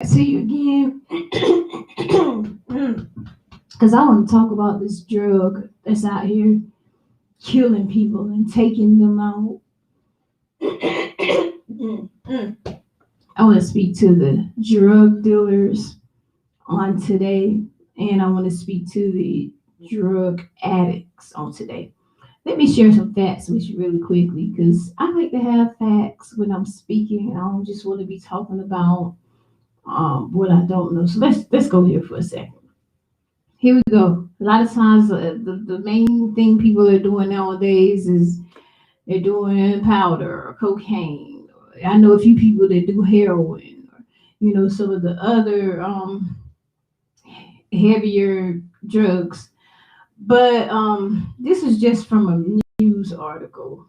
See you again. Because I want to talk about this drug that's out here killing people and taking them out. I want to speak to the drug dealers on today, and I want to speak to the drug addicts on today. Let me share some facts with you really quickly because I like to have facts when I'm speaking. I don't just want to be talking about what I don't know. So let's go here for a second. Here we go. A lot of times, the main thing people are doing nowadays is they're doing powder or cocaine. I know a few people that do heroin, or some of the other heavier drugs. But this is just from a news article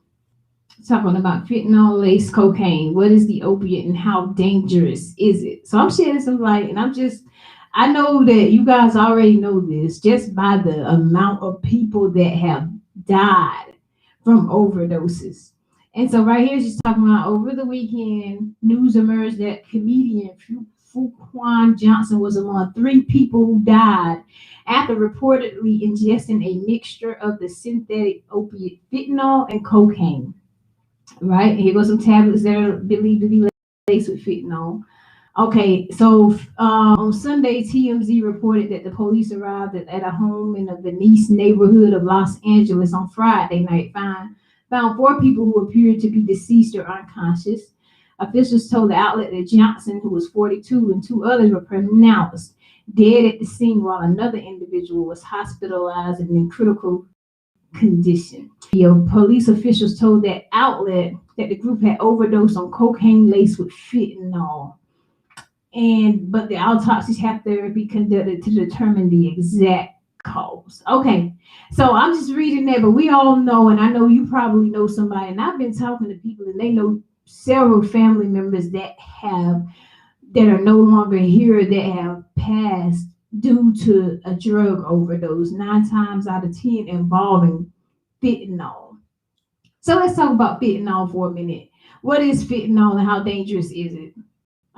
talking about fentanyl laced cocaine. What is the opiate and how dangerous is it? So I'm shedding some light, and I know that you guys already know this just by the amount of people that have died from overdoses. And so right here, she's talking about over the weekend, news emerged that comedian Fuquan Johnson was among three people who died after reportedly ingesting a mixture of the synthetic opiate fentanyl and cocaine. Right? Here goes some tablets that are believed to be laced with fentanyl. Okay, so on Sunday, TMZ reported that the police arrived at a home in the Venice neighborhood of Los Angeles on Friday night. Found four people who appeared to be deceased or unconscious. Officials told the outlet that Johnson, who was 42, and two others were pronounced dead at the scene, while another individual was hospitalized and in critical condition. Police officials told that outlet that the group had overdosed on cocaine laced with fentanyl, but the autopsies have to be conducted to determine the exact cause. Okay, so I'm just reading that, but we all know, and I know you probably know somebody, and I've been talking to people, and they know several family members that are no longer here that have passed due to a drug overdose, 9 times out of 10 involving fentanyl. So let's talk about fentanyl for a minute. What is fentanyl and how dangerous is it?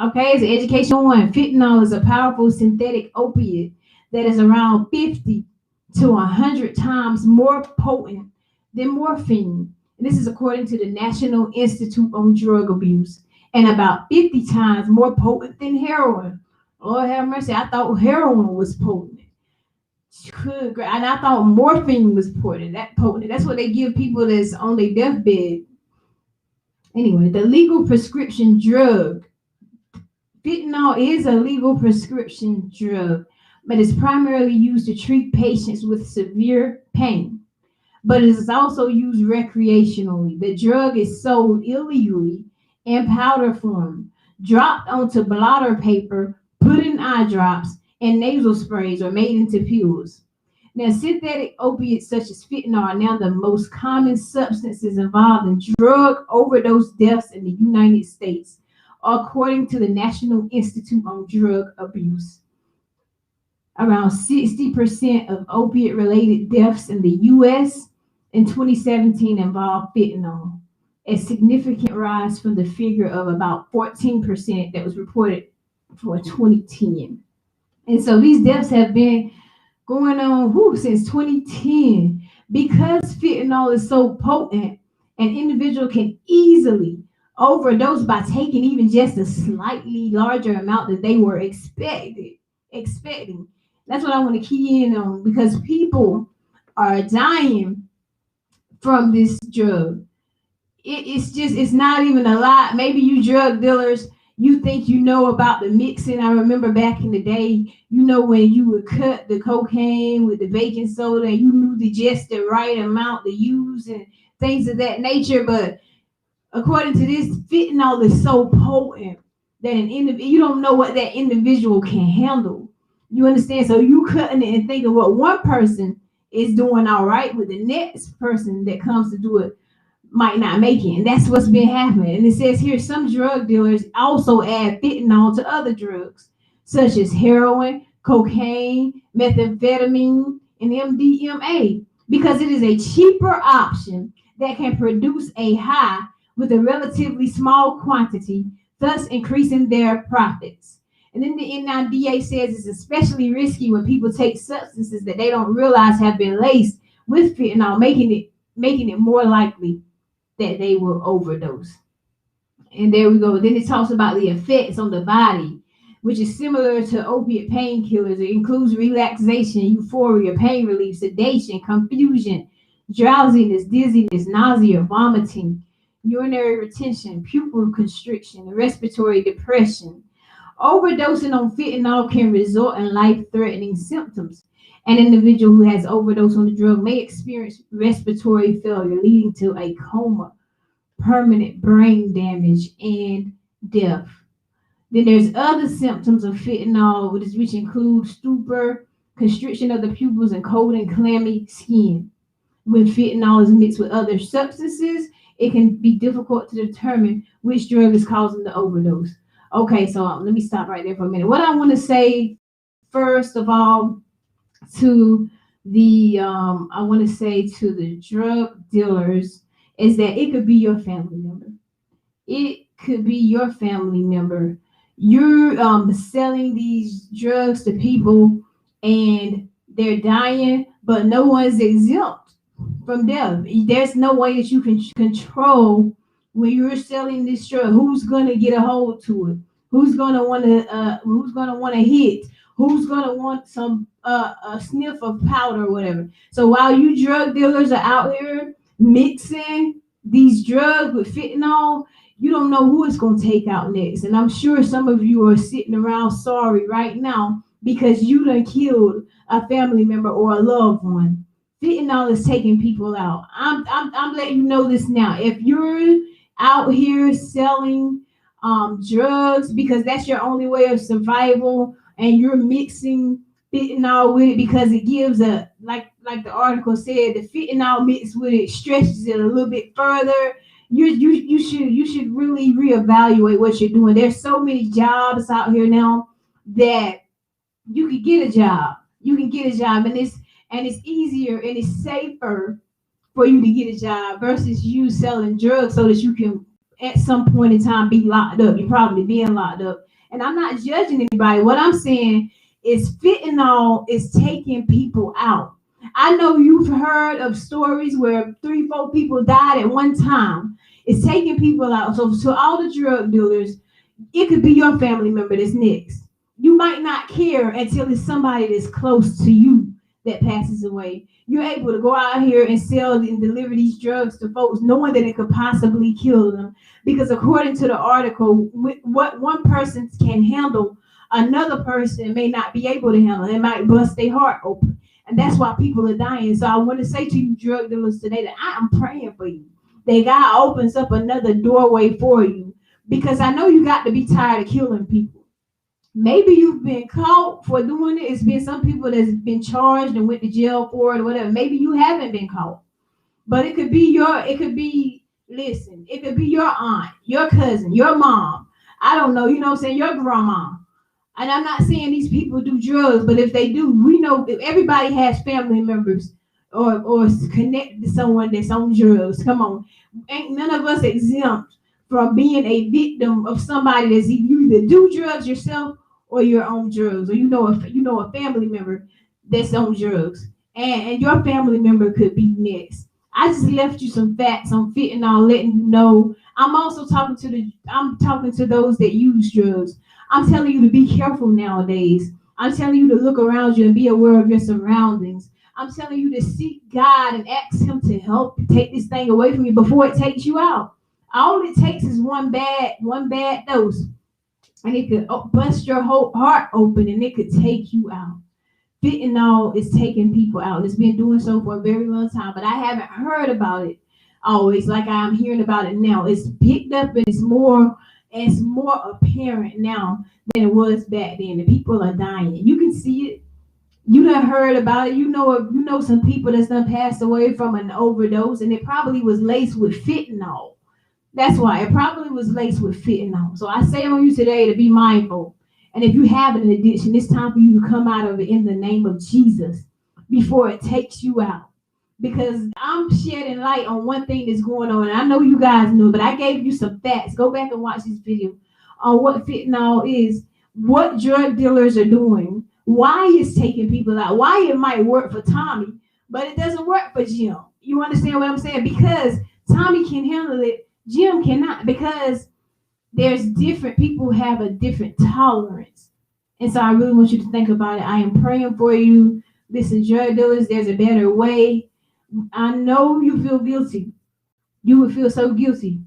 Okay, it's an education one. Fentanyl is a powerful synthetic opiate that is around 50 to 100 times more potent than morphine. And this is according to the National Institute on Drug Abuse, and about 50 times more potent than heroin. Lord have mercy, I thought heroin was potent. And I thought morphine was potent. That's what they give people that's on their deathbed. Anyway, the legal prescription drug. Fentanyl is a legal prescription drug, but it's primarily used to treat patients with severe pain. But it is also used recreationally. The drug is sold illegally in powder form, dropped onto blotter paper, put in eye drops, and nasal sprays, or made into pills. Now, synthetic opiates such as fentanyl are now the most common substances involved in drug overdose deaths in the United States, according to the National Institute on Drug Abuse. Around 60% of opiate-related deaths in the U.S. in 2017 involved fentanyl, a significant rise from the figure of about 14% that was reported for 2010. And so these deaths have been going on since 2010 because fentanyl is so potent. An individual can easily overdose by taking even just a slightly larger amount than they were expecting. That's what I want to key in on, because people are dying from this drug. It's not even a lot. Maybe you drug dealers, you think you know about the mixing. I remember back in the day, when you would cut the cocaine with the baking soda, and you knew just the right amount to use and things of that nature. But according to this, fentanyl is so potent that you don't know what that individual can handle. You understand? So you cutting it and thinking what one person is doing all right, with the next person that comes to do it might not make it. And that's what's been happening. And it says here some drug dealers also add fentanyl to other drugs, such as heroin, cocaine, methamphetamine, and MDMA, because it is a cheaper option that can produce a high with a relatively small quantity, thus increasing their profits. And then the NIDA says it's especially risky when people take substances that they don't realize have been laced with fentanyl, making it more likely that they will overdose. And there we go. Then it talks about the effects on the body, which is similar to opiate painkillers. It includes relaxation, euphoria, pain relief, sedation, confusion, drowsiness, dizziness, nausea, vomiting, urinary retention, pupil constriction, respiratory depression. Overdosing on fentanyl can result in life-threatening symptoms. An individual who has overdosed on the drug may experience respiratory failure, leading to a coma, permanent brain damage, and death. Then there's other symptoms of fentanyl, which include stupor, constriction of the pupils, and cold and clammy skin. When fentanyl is mixed with other substances, it can be difficult to determine which drug is causing the overdose. Okay, so let me stop right there for a minute. What I want to say, first of all, to I want to say to the drug dealers is that it could be your family member. It could be your family member. You're selling these drugs to people and they're dying, but no one's exempt from death. There's no way that you can control when you're selling this drug who's gonna get a hold to it, who's gonna want to hit, who's gonna want some a sniff of powder or whatever. So while you drug dealers are out here mixing these drugs with fentanyl, you don't know who it's going to take out next. And I'm sure some of you are sitting around sorry right now because you done killed a family member or a loved one. Fentanyl is taking people out. I'm letting you know this now. If you're out here selling drugs because that's your only way of survival, and you're mixing fentanyl with it because it gives like the article said, the fentanyl mixed with it stretches it a little bit further. You should really reevaluate what you're doing. There's so many jobs out here now that you can get a job. You can get a job, and it's easier and it's safer for you to get a job versus you selling drugs so that you can at some point in time be locked up. You're probably being locked up. And I'm not judging anybody. What I'm saying is fentanyl is taking people out. I know you've heard of stories where 3-4 people died at one time. It's taking people out. So to all the drug dealers, it could be your family member that's next. You might not care until it's somebody that's close to you that passes away. You're able to go out here and sell and deliver these drugs to folks knowing that it could possibly kill them. Because according to the article, what one person can handle, another person may not be able to handle. It might bust their heart open. And that's why people are dying. So I want to say to you drug dealers today that I am praying for you. That God opens up another doorway for you. Because I know you got to be tired of killing people. Maybe you've been caught for doing it. It's been some people that's been charged and went to jail for it or whatever. Maybe you haven't been caught. But it could be your aunt, your cousin, your mom. I don't know, you know what I'm saying, your grandma. And I'm not saying these people do drugs, but if they do, we know if everybody has family members or connected to someone that's on drugs. Come on. Ain't none of us exempt from being a victim of somebody that's you either do drugs yourself or you're on drugs, or you know a family member that's on drugs, and your family member could be next. I just left you some facts on fentanyl, letting you know. I'm also talking to those that use drugs. I'm telling you to be careful nowadays. I'm telling you to look around you and be aware of your surroundings. I'm telling you to seek God and ask Him to help take this thing away from you before it takes you out. All it takes is one bad dose, and it could bust your whole heart open, and it could take you out. Fentanyl is taking people out. It's been doing so for a very long time, but I haven't heard about it always like I'm hearing about it now. It's picked up and it's more apparent now than it was back then. The people are dying. You can see it. You done heard about it. You know some people that's done passed away from an overdose, and it probably was laced with fentanyl. That's why it probably was laced with fentanyl. So I say on you today to be mindful. And if you have an addiction, it's time for you to come out of it in the name of Jesus before it takes you out. Because I'm shedding light on one thing that's going on. And I know you guys know, but I gave you some facts. Go back and watch this video on what fentanyl is, what drug dealers are doing, why it's taking people out, why it might work for Tommy, but it doesn't work for Jim. You understand what I'm saying? Because Tommy can handle it, Jim cannot, because there's different people have a different tolerance. And so I really want you to think about it. I am praying for you. Listen, drug dealers, there's a better way. I know you feel guilty. You would feel so guilty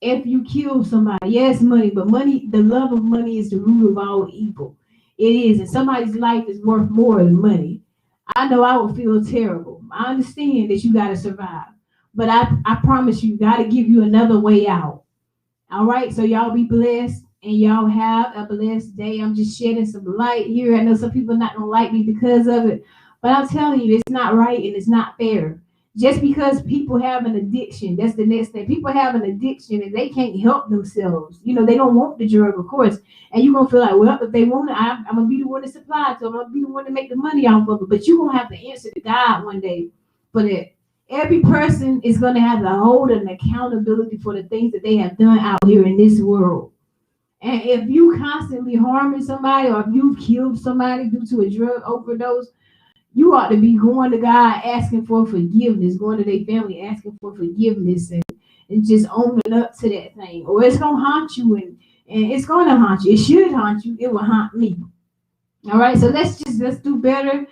if you kill somebody. Yes, money, but money, the love of money is the root of all evil. It is, and somebody's life is worth more than money. I know I would feel terrible. I understand that you got to survive, but I promise you, God to give you another way out. All right, so y'all be blessed and y'all have a blessed day. I'm just shedding some light here. I know some people not gonna like me because of it, but I'm telling you, it's not right and it's not fair. Just because people have an addiction, that's the next thing. People have an addiction and they can't help themselves. You know, they don't want the drug, of course. And you're gonna feel like, well, if they want it, I'm gonna be the one to supply it to them. I'm gonna be the one to make the money off of it. But you're gonna have to answer to God one day for that. Every person is going to have to hold an accountability for the things that they have done out here in this world. And if you constantly harming somebody or if you've killed somebody due to a drug overdose, you ought to be going to God asking for forgiveness, going to their family asking for forgiveness and just owning up to that thing. Or it's going to haunt you and it's going to haunt you. It should haunt you. It will haunt me. All right, so let's do better.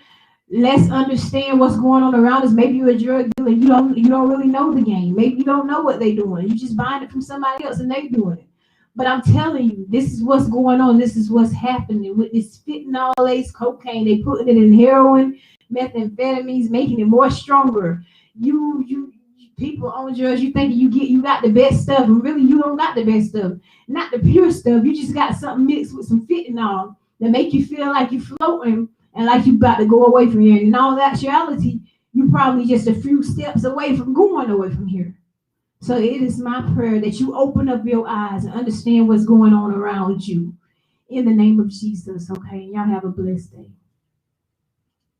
Let's understand what's going on around us. Maybe you're a drug dealer. You don't really know the game. Maybe you don't know what they're doing. You just buying it from somebody else and they doing it. But I'm telling you, this is what's going on. This is what's happening with this fentanyl laced cocaine. They putting it in heroin, methamphetamines, making it more stronger. You people on drugs, you think you got the best stuff, and really you don't got the best stuff. Not the pure stuff. You just got something mixed with some fentanyl that make you feel like you're floating and like you about to go away from here. And in all actuality, you probably just a few steps away from going away from here. So it is my prayer that you open up your eyes and understand what's going on around you. In the name of Jesus, okay? Y'all have a blessed day.